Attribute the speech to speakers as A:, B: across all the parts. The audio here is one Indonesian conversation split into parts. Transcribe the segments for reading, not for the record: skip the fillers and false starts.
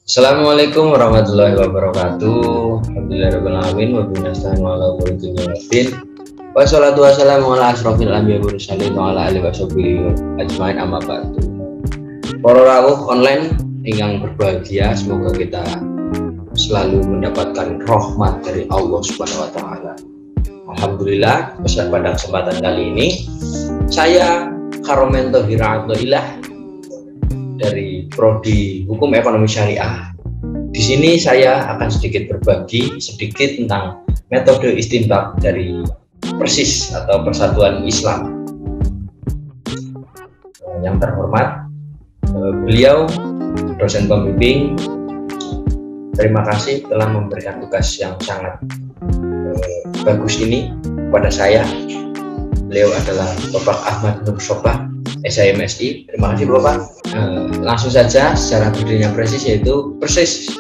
A: Assalamualaikum warahmatullahi wabarakatuh. Alhamdulillahirabbil alamin wa bihi nasta'in wa ala umuri dunya waddin. Wassalatu wassalamu ala asrofil anbiya'i wal mursalin wa ala alihi washabihi ajmain amma ba'du. Para rawuh online ingkang berbahagia, semoga kita selalu mendapatkan rahmat dari Allah Subhanahu wa taala. Alhamdulillah, pada kesempatan kali ini saya Karomento Hiratoilah dari Prodi Hukum Ekonomi Syariah. Di sini saya akan sedikit berbagi tentang metode istinbat dari Persis atau Persatuan Islam. Yang terhormat, beliau dosen pembimbing, terima kasih telah memberikan tugas yang sangat bagus ini kepada saya. Beliau adalah Bapak Ahmad Nur Sobah, SIMSI. Terima kasih Bapak. Langsung saja, secara berdirinya Persis yaitu Persis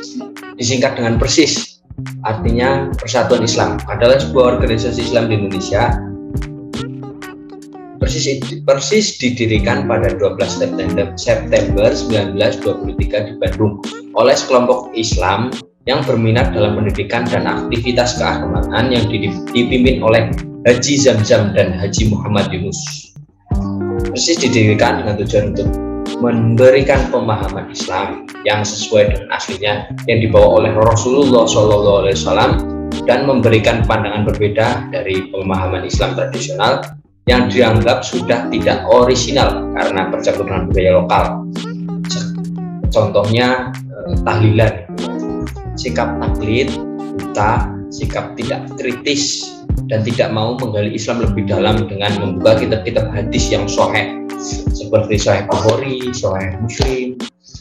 A: disingkat dengan Persis, artinya Persatuan Islam, adalah sebuah organisasi Islam di Indonesia. Persis didirikan pada 12 September 1923 di Bandung oleh sekelompok Islam yang berminat dalam pendidikan dan aktivitas keagamaan yang dipimpin oleh Haji Zamzam dan Haji Muhammad Yunus. Persis didirikan dengan tujuan untuk memberikan pemahaman Islam yang sesuai dengan aslinya yang dibawa oleh Rasulullah SAW dan memberikan pandangan berbeda dari pemahaman Islam tradisional yang dianggap sudah tidak orisinal karena bercampur dengan budaya lokal. Contohnya tahlilan, sikap taklid, buta, sikap tidak kritis, dan tidak mau menggali Islam lebih dalam dengan membuka kitab-kitab hadis yang sahih seperti Sahih Bukhari, Sahih Muslim,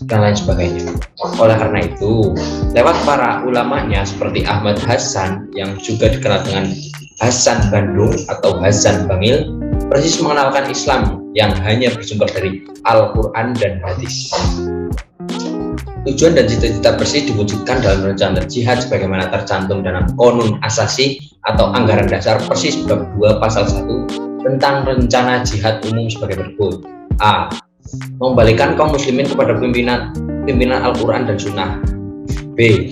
A: dan lain sebagainya. Oleh karena itu, lewat para ulamanya seperti Ahmad Hasan yang juga dikenal dengan Hasan Bandung atau Hasan Bangil, Persis mengenalkan Islam yang hanya bersumber dari Al-Quran dan hadis. Tujuan dan cita-cita Persis diwujudkan dalam rencana jihad sebagaimana tercantum dalam Qonun Asasi atau Anggaran Dasar Persis bab 2 pasal 1 tentang rencana jihad umum sebagai berikut. A. Membalikan kaum muslimin kepada pimpinan Al-Quran dan Sunnah. B.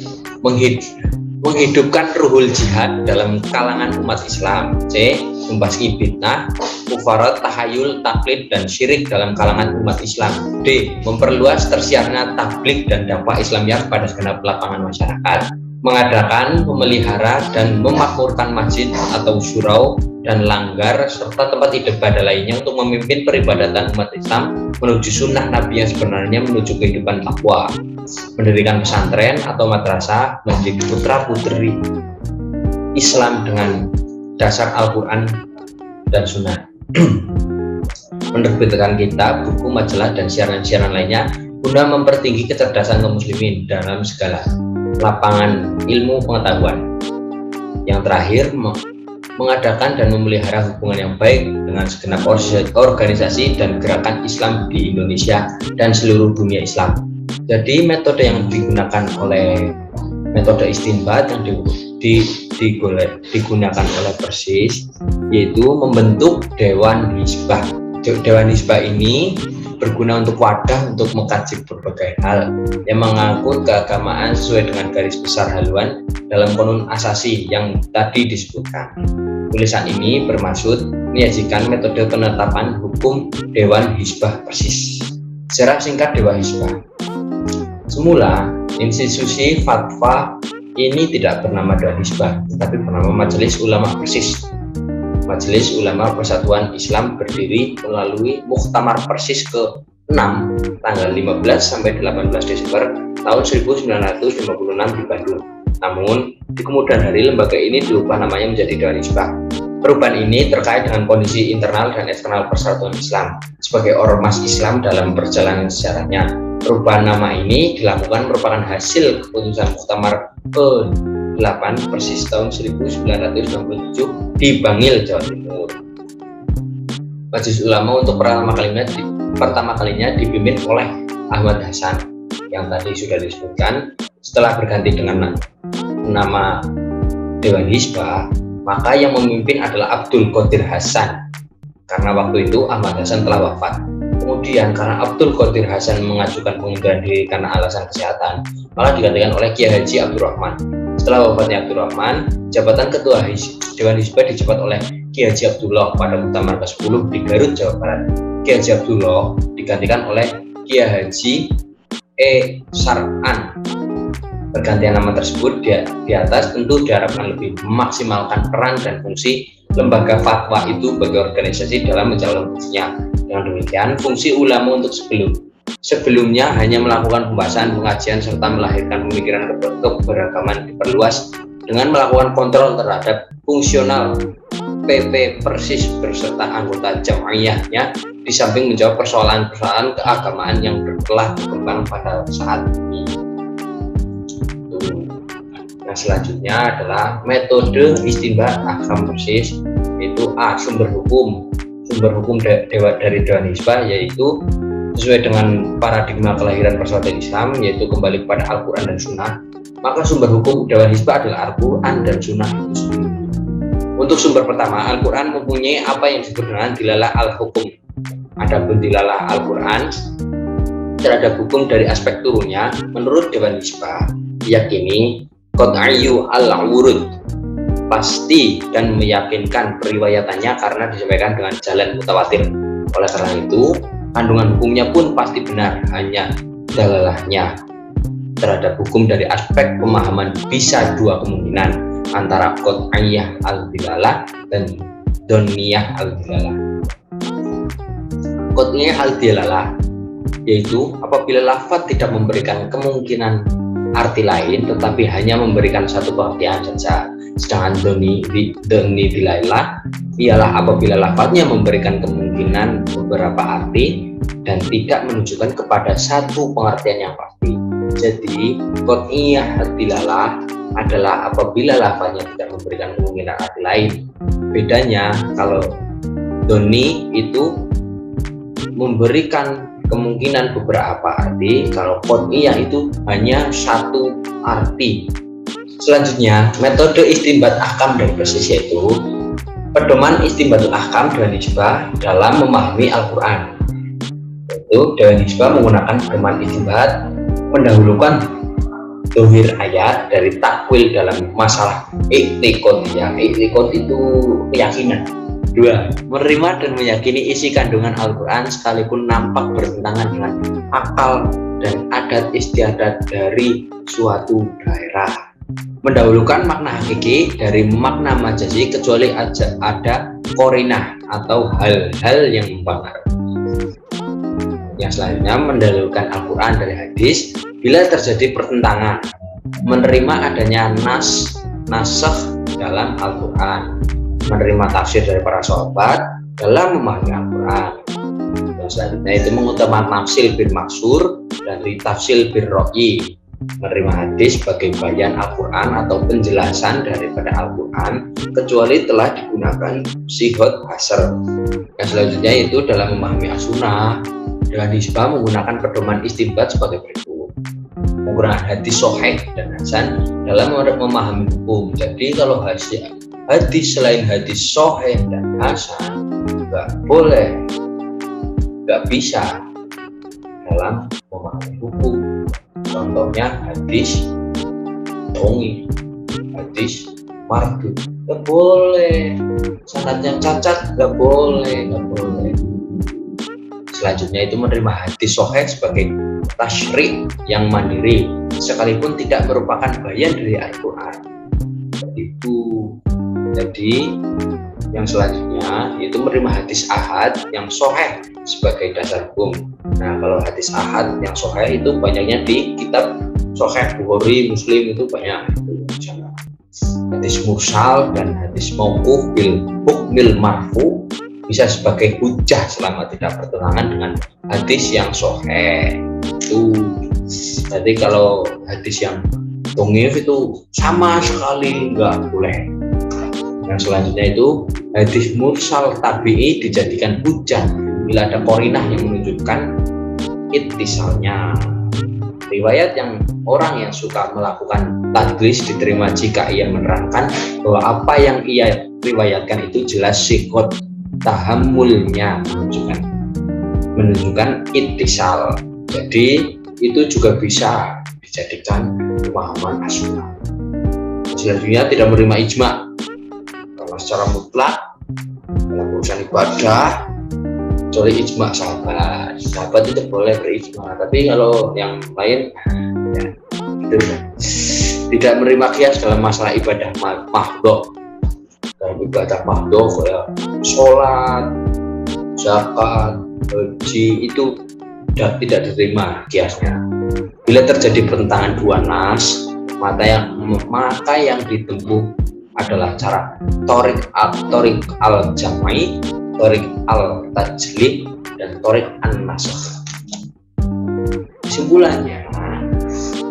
A: Menghidupkan ruhul jihad dalam kalangan umat Islam. C. Membasmi fitnah, kufarat, tahayul, taklid, dan syirik dalam kalangan umat Islam. D. Memperluas tersiarnya tabligh dan dakwah Islamiyah pada segenap lapangan masyarakat. Mengadakan, memelihara, dan memakmurkan masjid atau surau dan langgar serta tempat ibadah lainnya untuk memimpin peribadatan umat Islam menuju sunnah Nabi yang sebenarnya menuju kehidupan takwa. Mendirikan pesantren atau madrasah menjadi putra putri Islam dengan dasar Al-Quran dan Sunnah. Menerbitkan kitab, buku, majalah, dan siaran-siaran lainnya guna mempertinggi kecerdasan kaum muslimin dalam segala lapangan ilmu pengetahuan. Yang terakhir, mengadakan dan memelihara hubungan yang baik dengan segenap organisasi dan gerakan Islam di Indonesia dan seluruh dunia Islam. Jadi metode yang digunakan oleh metode istinbat yang digunakan oleh Persis yaitu membentuk Dewan Hizbah. Dewan Hizbah ini berguna untuk wadah untuk mengkaji berbagai hal yang mengangkut keagamaan sesuai dengan garis besar haluan dalam Qonun Asasi yang tadi disebutkan. Tulisan ini bermaksud menyajikan metode penetapan hukum Dewan Hizbah Persis. Secara singkat Dewan Hizbah. Semula, institusi fatwa ini tidak bernama Dewan Hizbah, tetapi bernama Majelis Ulama Persis. Majelis Ulama Persatuan Islam berdiri melalui Muktamar Persis ke-6 tanggal 15 sampai 18 Desember tahun 1956 di Bandung. Namun, di kemudian hari lembaga ini diubah namanya menjadi Dewan Hizbah. Perubahan ini terkait dengan kondisi internal dan eksternal Persatuan Islam sebagai ormas Islam dalam perjalanan sejarahnya. Perubahan nama ini dilakukan merupakan hasil keputusan Muktamar ke-8 Persis tahun 1967 di Bangil, Jawa Timur. Majelis Ulama untuk pertama kalinya dipimpin oleh Ahmad Hasan yang tadi sudah disebutkan. Setelah berganti dengan nama Dewan Hizbah, maka yang memimpin adalah Abdul Qadir Hasan karena waktu itu Ahmad Hasan telah wafat. Kemudian karena Abdul Qadir Hasan mengajukan pengunduran diri karena alasan kesehatan, maka digantikan oleh Kiai Haji Abdurrahman. Setelah wafatnya Abdurrahman, jabatan Ketua Dewan Hizbah dijabat oleh Kiai Haji Abdullah pada Muktamar ke-10 di Garut, Jawa Barat. Kiai Haji Abdullah digantikan oleh Kiai Haji Sar'an. Pergantian nama tersebut di atas tentu diharapkan lebih memaksimalkan peran dan fungsi lembaga fatwa itu bagi organisasi dalam menjalankan fungsinya. Dengan demikian, fungsi ulama untuk sebelumnya hanya melakukan pembahasan, pengajian, serta melahirkan pemikiran keberagaman diperluas dengan melakukan kontrol terhadap fungsional PP Persis beserta anggota jamaiyahnya, di samping menjawab persoalan-persoalan keagamaan yang telah berkembang pada saat ini. Nah, selanjutnya adalah metode istinbat ahkam Persis, yaitu A. Sumber hukum dari Dewan Hizbah, yaitu sesuai dengan paradigma kelahiran persatuan Islam, yaitu kembali kepada Al-Quran dan Sunnah. Maka sumber hukum Dewan Hizbah adalah Al-Quran dan Sunnah itu sendiri. Untuk sumber pertama, Al-Quran mempunyai apa yang disebut dengan dilalah al-hukum. Adapun dilalah Al-Quran terhadap hukum dari aspek turunnya, menurut Dewan Hizbah diyakini qat'iyyu al-wurud, pasti dan meyakinkan periwayatannya karena disampaikan dengan jalan mutawatir. Oleh karena itu, kandungan hukumnya pun pasti benar, hanya dalalahnya terhadap hukum dari aspek pemahaman bisa dua kemungkinan, antara qat'iyyah al-dilalah dan dhanniyah al-dilalah. Qat'iyyah al-dilalah yaitu apabila lafaz tidak memberikan kemungkinan arti lain tetapi hanya memberikan satu pengertian saja. Sedangkan dhonni dilalah ialah apabila lafaznya memberikan kemungkinan beberapa arti dan tidak menunjukkan kepada satu pengertian yang pasti. Jadi qat'iyyah dilalah adalah apabila lafaznya tidak memberikan kemungkinan arti lain. Bedanya kalau dhonni itu memberikan kemungkinan beberapa arti, kalau qat'iyyah itu hanya satu arti. Selanjutnya, metode istinbat ahkam dari Persis, yaitu pedoman istinbatul ahkam Dewan Hizbah dalam memahami Al-Quran. Yaitu Dewan Hizbah menggunakan pedoman istinbat mendahulukan dohir ayat dari takwil dalam masalah i'tiqadiyah. I'tiqad itu keyakinan. 2. Menerima dan meyakini isi kandungan Al-Quran sekalipun nampak bertentangan dengan akal dan adat istiadat dari suatu daerah. Mendahulukan makna hakiki dari makna majazi kecuali ada korinah atau hal-hal yang mempengaruhi. Yang selanjutnya, mendahulukan Al-Quran dari hadis bila terjadi pertentangan. Menerima adanya nasakh dalam Al-Quran. Menerima tafsir dari para sahabat dalam memahami Al-Quran. Dan selanjutnya itu mengutamakan tafsir bil maksur dan tafsir bil ro'i. Menerima hadis sebagai bayan Al-Quran atau penjelasan daripada Al-Quran kecuali telah digunakan sihot hasr. Yang selanjutnya itu dalam memahami as-sunnah, Dewan Hizbah menggunakan pedoman istinbat sebagai berikut. Menggunakan hadis sahih dan hasan dalam memahami hukum. Jadi kalau hadis selain hadis sahih dan hasan nggak bisa dalam memahami hukum. Contohnya hadis dongeng, hadis mardud nggak boleh, sanadnya cacat nggak boleh. Selanjutnya itu menerima hadis sahih sebagai tasyri' yang mandiri sekalipun tidak merupakan bayan dari Al-Quran. Itu. Jadi yang selanjutnya itu menerima hadis ahad yang sahih sebagai dasar hukum. Nah, kalau hadis ahad yang sahih itu banyaknya di kitab Sahih Bukhari, Muslim itu banyak. Hadis mursal dan hadis mauquf bil hukmil marfu bisa sebagai hujjah selama tidak bertentangan dengan hadis yang sahih. Itu. Jadi kalau hadis yang dhaif itu sama sekali nggak boleh. Yang selanjutnya itu hadis mursal tabi'i dijadikan hujjah bila ada qarinah yang menunjukkan ittisalnya. Riwayat yang orang yang suka melakukan tadlis diterima jika ia menerangkan bahwa apa yang ia riwayatkan itu jelas sihhat tahammulnya menunjukkan. menunjukkan ittisal. Jadi itu juga bisa dijadikan pemahaman as-sunnah. Selanjutnya tidak menerima ijma, karena secara mutlak dalam urusan ibadah kecuali ijma sahabat itu boleh berijma, tapi kalau yang lain ya, itu tidak menerima qiyas dalam masalah ibadah mahdhah. Dalam ibadah mahdhah kayak sholat, zakat, haji itu tidak diterima qiyasnya. Bila terjadi pertentangan dua nas, maka yang ditempuh adalah cara torik al-jamai, torik al-tajlid, dan torik an-nasakh. Kesimpulannya,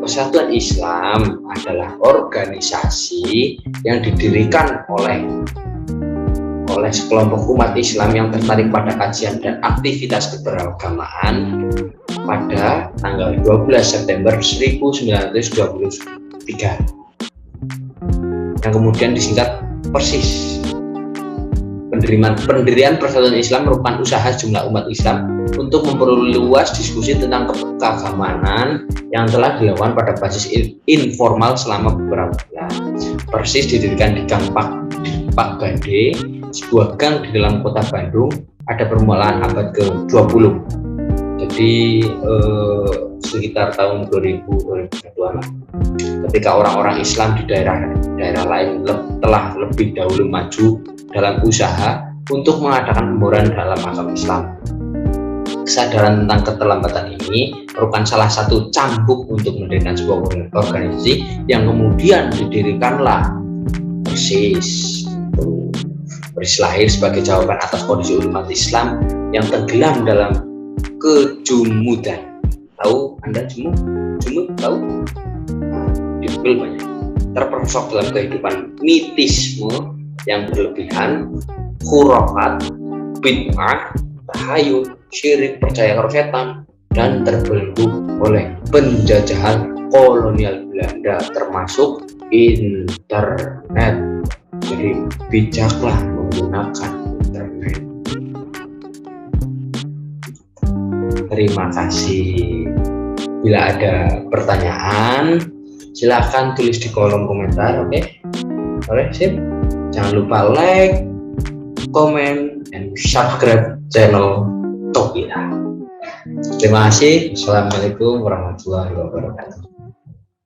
A: Persatuan Islam adalah organisasi yang didirikan oleh sekelompok umat Islam yang tertarik pada kajian dan aktivitas keberagamaan pada tanggal 12 September 1923 yang kemudian disingkat Persis. Pendirian Persatuan Islam merupakan usaha sejumlah umat Islam untuk memperluas diskusi tentang keagamaan yang telah dilakukan pada basis informal selama beberapa bulan. Persis didirikan di Gang Pak Gade, sebuah gang di dalam kota Bandung, ada permulaan abad ke-20. Jadi sekitar tahun 2000-2001 ketika orang-orang Islam di daerah lain telah lebih dahulu maju dalam usaha untuk mengadakan pemburuan dalam agama Islam. Kesadaran tentang keterlambatan ini merupakan salah satu cambuk untuk mendirikan sebuah organisasi yang kemudian didirikanlah Persis. Persis lahir sebagai jawaban atas kondisi umat Islam yang tenggelam dalam kejumudan. Tahu Anda jumud tahu? Di Google banyak. Terperosok dalam kehidupan mitisme yang berlebihan, khurafat, bid'ah, tahayul, syirik, percaya karo setan, dan terbelenggu oleh penjajahan kolonial Belanda termasuk internet. Jadi bijaklah menggunakan internet. Terima kasih. Bila ada pertanyaan, silakan tulis di kolom komentar. Oke, sip. Jangan lupa like, comment, and subscribe channel Topira. Terima kasih. Assalamualaikum warahmatullahi wabarakatuh.